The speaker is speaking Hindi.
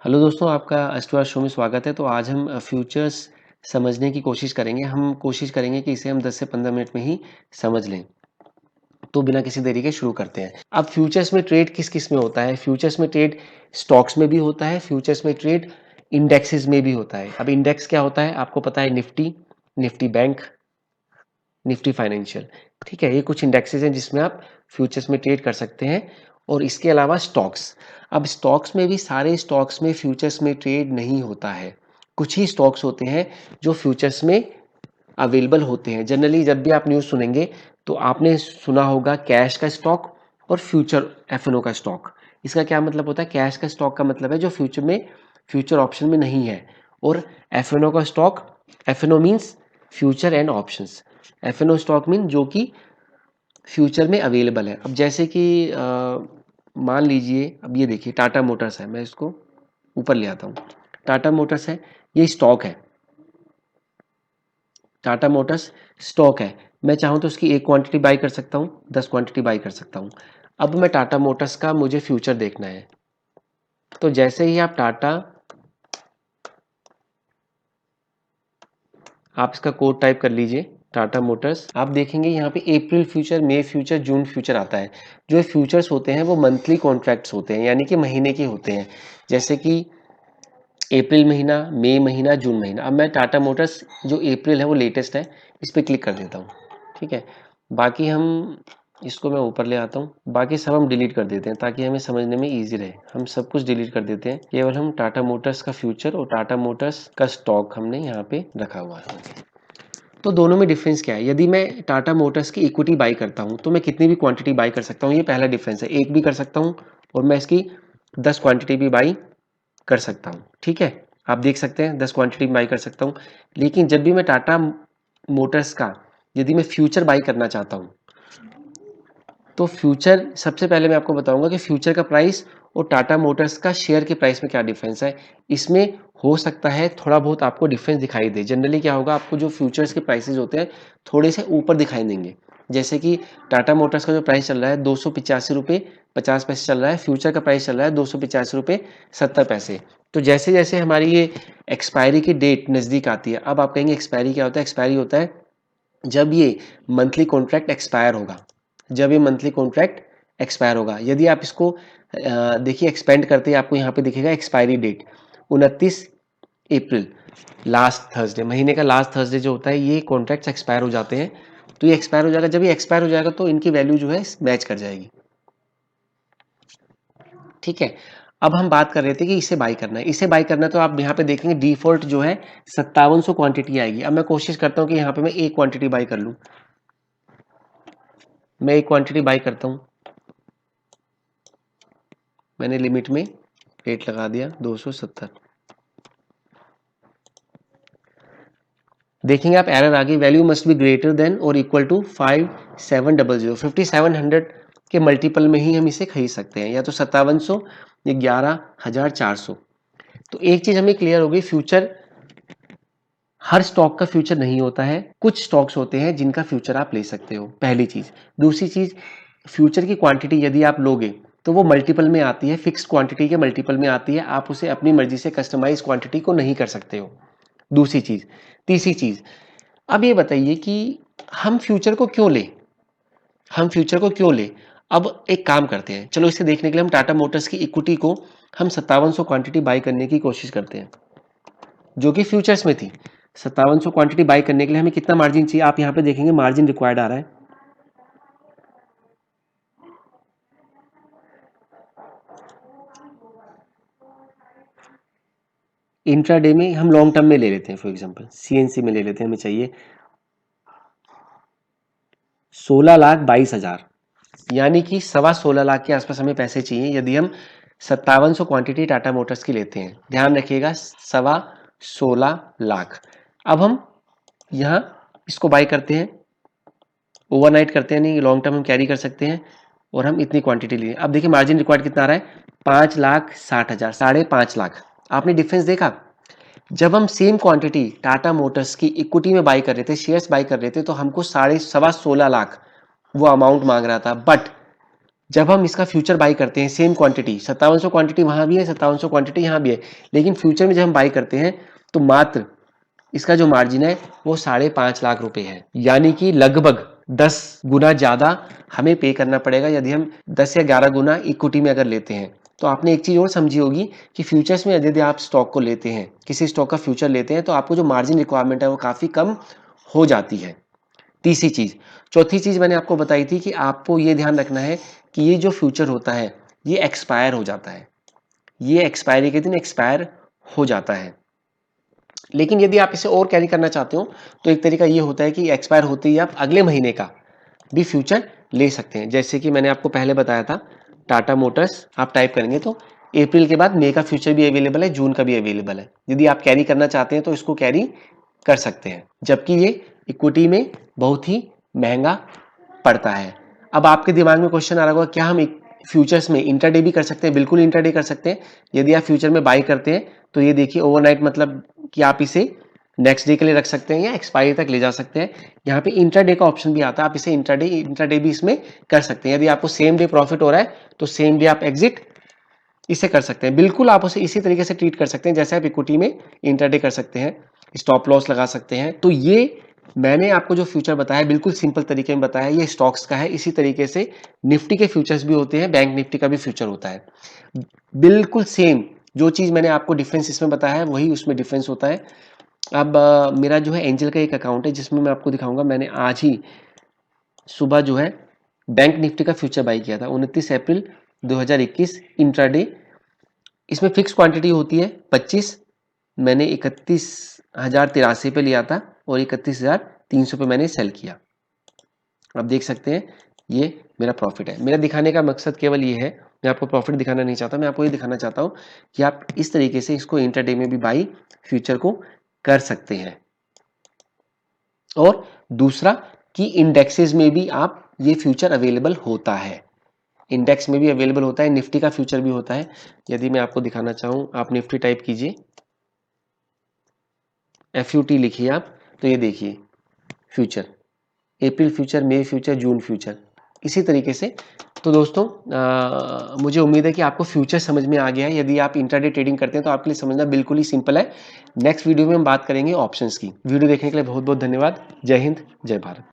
हेलो दोस्तों, आपका अस्टवार शो में स्वागत है। तो आज हम फ्यूचर्स समझने की कोशिश करेंगे। हम कोशिश करेंगे कि इसे हम 10 से 15 मिनट में ही समझ लें। तो बिना किसी देरी के शुरू करते हैं। अब फ्यूचर्स में ट्रेड किस-किस में होता है? फ्यूचर्स में ट्रेड स्टॉक्स में भी होता है, फ्यूचर्स में ट्रेड इंडेक्सेस में भी होता है। अब इंडेक्स क्या होता है? आपको पता है Nifty, Nifty bank, Nifty financial, ठीक है? ये कुछ इंडेक्सेस हैं जिसमें आप फ्यूचर्स में ट्रेड कर सकते हैं और इसके अलावा स्टॉक्स। अब स्टॉक्स में भी सारे स्टॉक्स में फ्यूचर्स में ट्रेड नहीं होता है। कुछ ही स्टॉक्स होते हैं जो फ्यूचर्स में अवेलेबल होते हैं। जनरली जब भी आप न्यूज़ सुनेंगे तो आपने सुना होगा कैश का स्टॉक और फ्यूचर एफ का स्टॉक। इसका क्या मतलब होता है? कैश का स्टॉक का मतलब है जो फ्यूचर में फ्यूचर ऑप्शन में नहीं है, और एफ का stock, F means future and options. F stock mean जो कि फ्यूचर में अवेलेबल है। अब जैसे कि मान लीजिए, अब ये देखिए टाटा मोटर्स है, मैं इसको ऊपर ले आता हूँ। टाटा मोटर्स है, ये स्टॉक है। टाटा मोटर्स स्टॉक है। मैं चाहूँ तो उसकी 1 क्वांटिटी बाई कर सकता हूँ, 10 क्वांटिटी बाई कर सकता हूँ। अब मैं टाटा मोटर्स का मुझे फ्यूचर देखना है, तो जैसे ही आप इसका कोड टाइप कर लीजिए, टाटा मोटर्स। आप देखेंगे यहाँ पे अप्रैल फ्यूचर, मई फ्यूचर, जून फ्यूचर आता है। जो फ्यूचर्स होते हैं वो मंथली कॉन्ट्रैक्ट्स होते हैं, यानी कि महीने के होते हैं। जैसे कि अप्रैल महीना, मई महीना, जून महीना। अब मैं टाटा मोटर्स जो अप्रैल है वो लेटेस्ट है, इस पर क्लिक कर देता हूँ, ठीक है। बाकी हम इसको मैं ऊपर ले आता हूँ, बाकी सब हम डिलीट कर देते हैं ताकि हमें समझने में ईजी रहे। हम सब कुछ डिलीट कर देते हैं, केवल हम टाटा मोटर्स का फ्यूचर और टाटा मोटर्स का स्टॉक हमने यहाँ पे रखा हुआ है। तो दोनों में डिफरेंस क्या है? यदि मैं टाटा मोटर्स की इक्विटी बाई करता हूँ तो मैं कितनी भी क्वांटिटी बाई कर सकता हूँ, ये पहला डिफरेंस है। एक भी कर सकता हूँ और मैं इसकी 10 क्वांटिटी भी बाई कर सकता हूँ, ठीक है। आप देख सकते हैं 10 क्वांटिटी बाई कर सकता हूँ। लेकिन जब भी मैं टाटा मोटर्स का यदि मैं फ्यूचर बाई करना चाहता हूँ, तो फ्यूचर सबसे पहले मैं आपको बताऊंगा कि फ्यूचर का प्राइस और टाटा मोटर्स का शेयर के प्राइस में क्या डिफरेंस है। इसमें हो सकता है थोड़ा बहुत आपको डिफरेंस दिखाई दे। जनरली क्या होगा, आपको जो फ्यूचर्स के प्राइसेस होते हैं थोड़े से ऊपर दिखाई देंगे। जैसे कि टाटा मोटर्स का जो प्राइस चल रहा है 285 रुपये 50 पैसे चल रहा है, फ्यूचर का प्राइस चल रहा है 285 रुपये 70 पैसे। तो जैसे जैसे हमारी ये एक्सपायरी की डेट नज़दीक आती है, अब आप कहेंगे एक्सपायरी क्या होता है? एक्सपायरी होता है जब ये मंथली कॉन्ट्रैक्ट एक्सपायर होगा। जब ये मंथली कॉन्ट्रैक्ट एक्सपायर होगा, यदि आप इसको देखिए एक्सपेंड करते हैं, आपको यहाँ पे दिखेगा एक्सपायरी डेट 29 अप्रैल, लास्ट थर्सडे, महीने का लास्ट थर्सडे जो होता है, ये कॉन्ट्रैक्ट्स एक्सपायर हो जाते हैं। तो ये एक्सपायर हो जाएगा, जब ये एक्सपायर हो जाएगा तो इनकी वैल्यू जो है मैच कर जाएगी, ठीक है। अब हम बात कर रहे थे कि इसे बाई करना है। इसे बाई करना है तो आप यहाँ पे देखेंगे डिफॉल्ट जो है 5700 क्वांटिटी आएगी। अब मैं कोशिश करता हूँ कि यहाँ पे मैं एक क्वांटिटी बाई कर लूँ। मैं एक क्वांटिटी बाई करता हूँ, मैंने लिमिट में रेट लगा दिया 270। देखेंगे आप एरर आ गई, value must be greater than और इक्वल टू 5700। 5700 के मल्टीपल में ही हम इसे खरीद सकते हैं, या तो 5700 या 11400। तो एक चीज हमें क्लियर हो गई, फ्यूचर हर स्टॉक का फ्यूचर नहीं होता है। कुछ स्टॉक्स होते हैं जिनका फ्यूचर आप ले सकते हो, पहली चीज। दूसरी चीज, फ्यूचर की क्वांटिटी यदि आप लोगे तो वो मल्टीपल में आती है, फिक्स्ड क्वांटिटी के मल्टीपल में आती है। आप उसे अपनी मर्जी से कस्टमाइज क्वांटिटी को नहीं कर सकते हो, दूसरी चीज। तीसरी चीज, अब ये बताइए कि हम फ्यूचर को क्यों लें? हम फ्यूचर को क्यों लें? अब एक काम करते हैं, चलो इसे देखने के लिए हम टाटा मोटर्स की इक्विटी को हम 5700 क्वांटिटी बाई करने की कोशिश करते हैं, जो कि फ्यूचर्स में थी। 5700 क्वांटिटी बाई करने के लिए हमें कितना मार्जिन चाहिए? आप यहाँ पे देखेंगे मार्जिन रिक्वायर्ड आ रहा है। इंट्राडे में हम लॉन्ग टर्म में ले लेते हैं, फॉर एग्जांपल सीएनसी में ले लेते हैं, हमें चाहिए 16,22,000, यानी कि 16.25 लाख के आसपास हमें पैसे चाहिए यदि हम 5700 क्वांटिटी टाटा मोटर्स की लेते हैं। ध्यान रखिएगा, 16.25 लाख। अब हम यहाँ इसको बाई करते हैं, ओवरनाइट करते हैं, नहीं लॉन्ग टर्म हम कैरी कर सकते हैं, और हम इतनी क्वांटिटी लिए। अब देखिए मार्जिन रिक्वायर्ड कितना आ रहा है? 5,60,000, 5.5 लाख। आपने डिफरेंस देखा? जब हम सेम क्वांटिटी टाटा मोटर्स की इक्विटी में बाई कर रहे थे, शेयर्स बाई कर रहे थे, तो हमको 16.5 लाख वो अमाउंट मांग रहा था। बट जब हम इसका फ्यूचर बाई करते हैं सेम क्वांटिटी, 5700 क्वांटिटी वहाँ भी है, 5700 क्वांटिटी यहाँ भी है, लेकिन फ्यूचर में जब हम बाई करते हैं तो मात्र इसका जो मार्जिन है वो 5.5 लाख रुपए है, यानी कि लगभग 10 गुना ज़्यादा हमें पे करना पड़ेगा यदि हम 10 या 11 गुना इक्विटी में अगर लेते हैं। तो आपने एक चीज़ और समझी होगी कि फ्यूचर्स में यदि आप स्टॉक को लेते हैं, किसी स्टॉक का फ्यूचर लेते हैं, तो आपको जो मार्जिन रिक्वायरमेंट है वो काफ़ी कम हो जाती है। तीसरी चीज़। चौथी चीज़ मैंने आपको बताई थी कि आपको ये ध्यान रखना है कि ये जो फ्यूचर होता है ये एक्सपायर हो जाता है, ये एक्सपायरी के दिन एक्सपायर हो जाता है। लेकिन यदि आप इसे और कैरी करना चाहते हो तो एक तरीका ये होता है कि एक्सपायर होते ही आप अगले महीने का भी फ्यूचर ले सकते हैं। जैसे कि मैंने आपको पहले बताया था, टाटा मोटर्स आप टाइप करेंगे तो अप्रैल के बाद मई का फ्यूचर भी अवेलेबल है, जून का भी अवेलेबल है। यदि आप कैरी करना चाहते हैं तो इसको कैरी कर सकते हैं, जबकि ये इक्विटी में बहुत ही महंगा पड़ता है। अब आपके दिमाग में क्वेश्चन आ रहा होगा, क्या हम फ्यूचर्स में इंट्राडे भी कर सकते हैं? बिल्कुल इंट्राडे कर सकते हैं। यदि आप फ्यूचर में बाई करते हैं तो ये देखिए ओवरनाइट मतलब कि आप इसे नेक्स्ट डे के लिए रख सकते हैं या एक्सपायरी तक ले जा सकते हैं। यहाँ पे इंट्राडे का ऑप्शन भी आता है, आप इसे इंट्राडे भी इसमें कर सकते हैं। यदि आपको सेम डे प्रॉफिट हो रहा है तो सेम डे आप एग्जिट इसे कर सकते हैं। बिल्कुल आप उसे इसी तरीके से ट्रीट कर सकते हैं जैसे आप इक्विटी में इंट्राडे कर सकते हैं, स्टॉप लॉस लगा सकते हैं। तो ये मैंने आपको जो फ्यूचर बताया बिल्कुल सिंपल तरीके में बताया, ये स्टॉक्स का है। इसी तरीके से निफ्टी के फ्यूचर्स भी होते हैं, बैंक निफ्टी का भी फ्यूचर होता है। बिल्कुल सेम जो चीज़ मैंने आपको डिफरेंस इसमें बताया है वही उसमें डिफरेंस होता है। अब मेरा जो है एंजल का एक अकाउंट है जिसमें मैं आपको दिखाऊंगा। मैंने आज ही सुबह जो है बैंक निफ्टी का फ्यूचर बाई किया था 29 अप्रैल 2021 इंट्राडे। इसमें फिक्स क्वांटिटी होती है 25, मैंने 31,083 पे लिया था और 31,300 पे मैंने सेल किया। आप देख सकते हैं ये मेरा प्रॉफिट है। मेरा दिखाने का मकसद केवल ये है, मैं आपको प्रॉफिट दिखाना नहीं चाहता, मैं आपको ये दिखाना चाहता हूँ कि आप इस तरीके से इसको इंट्राडे में भी बाई फ्यूचर को कर सकते हैं। और दूसरा कि इंडेक्सेस में भी आप ये फ्यूचर अवेलेबल होता है, इंडेक्स में भी अवेलेबल होता है, निफ्टी का फ्यूचर भी होता है। यदि मैं आपको दिखाना चाहूँ, आप निफ्टी टाइप कीजिए, FUT लिखिए आप, तो ये देखिए फ्यूचर, अप्रैल फ्यूचर, मई फ्यूचर, जून फ्यूचर, इसी तरीके से। तो दोस्तों मुझे उम्मीद है कि आपको फ्यूचर समझ में आ गया है। यदि आप इंट्राडे ट्रेडिंग करते हैं तो आपके लिए समझना बिल्कुल ही सिंपल है। नेक्स्ट वीडियो में हम बात करेंगे ऑप्शंस की। वीडियो देखने के लिए बहुत बहुत धन्यवाद। जय हिंद, जय भारत।